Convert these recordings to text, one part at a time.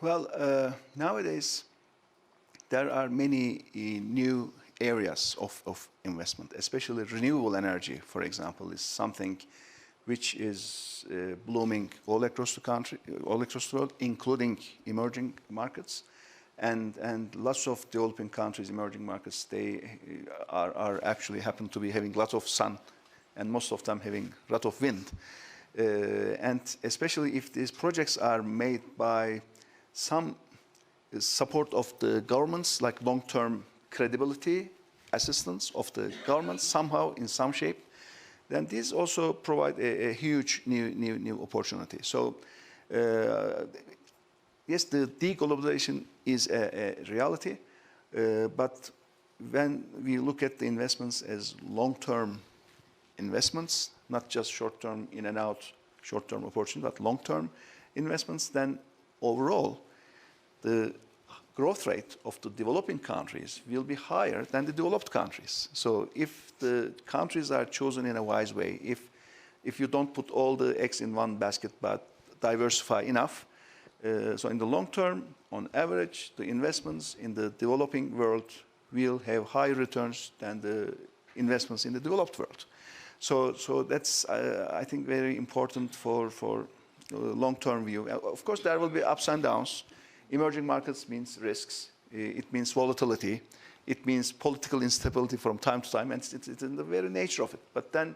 Well, nowadays there are many new areas of investment, especially renewable energy, for example, is something which is blooming all across the country, all across the world, including emerging markets. And lots of developing countries, emerging markets, they are actually happen to be having lots of sun, and most of them having a lot of wind. And especially if these projects are made by some support of the governments, like long-term credibility, assistance of the government somehow in some shape, then these also provide a huge new opportunity. So yes, the deglobalization is a reality, but when we look at the investments as long-term investments, not just short-term in and out, short-term opportunity, but long-term investments, then overall, the growth rate of the developing countries will be higher than the developed countries. So if the countries are chosen in a wise way, if you don't put all the eggs in one basket but diversify enough, so in the long term, on average, the investments in the developing world will have higher returns than the investments in the developed world. So that's, I think, very important for long-term view. Of course, there will be ups and downs. Emerging markets means risks. It means volatility. It means political instability from time to time, and it's in the very nature of it. But then,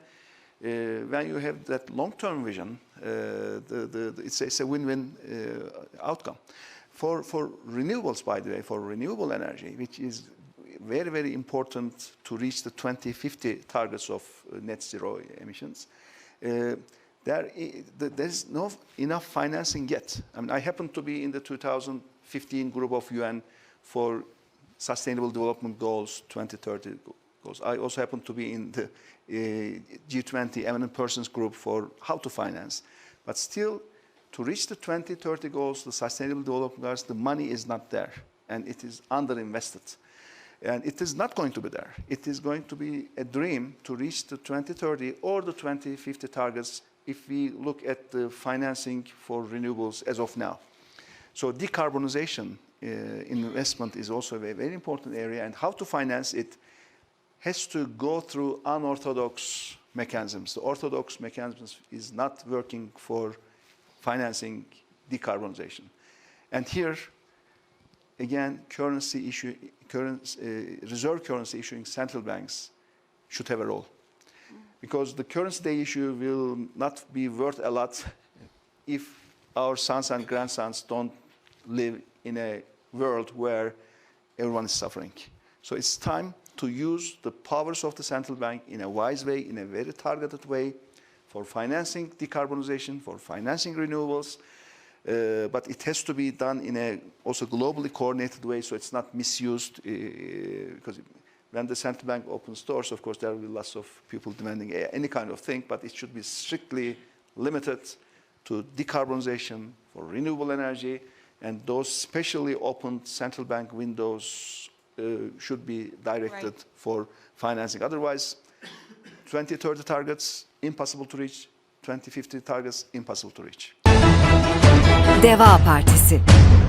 when you have that long-term vision, it's a win-win outcome. For renewables, by the way, for renewable energy, which is very, very important to reach the 2050 targets of net zero emissions, there's not enough financing yet. I mean, I happen to be in the 2015 group of UN for Sustainable Development Goals, 2030 goals. I also happen to be in the G20 eminent persons group for how to finance. But still, to reach the 2030 goals, the Sustainable Development Goals, the money is not there, and it is underinvested. And it is not going to be there. It is going to be a dream to reach the 2030 or the 2050 targets if we look at the financing for renewables as of now. So decarbonization investment is also a very important area, and how to finance it has to go through unorthodox mechanisms. The orthodox mechanisms is not working for financing decarbonization. And here, again, reserve currency issuing central banks should have a role. Because the currency they issue will not be worth a lot if our sons and grandsons don't live in a world where everyone is suffering. So it's time to use the powers of the central bank in a wise way, in a very targeted way, for financing decarbonization, for financing renewables, but it has to be done in a also globally coordinated way, so it's not misused, because when the central bank opens doors, of course, there will be lots of people demanding any kind of thing, but it should be strictly limited to decarbonization for renewable energy, and those specially opened central bank windows should be directed for financing. Otherwise, 2030 targets, impossible to reach. 2050 targets, impossible to reach. Deva Partisi.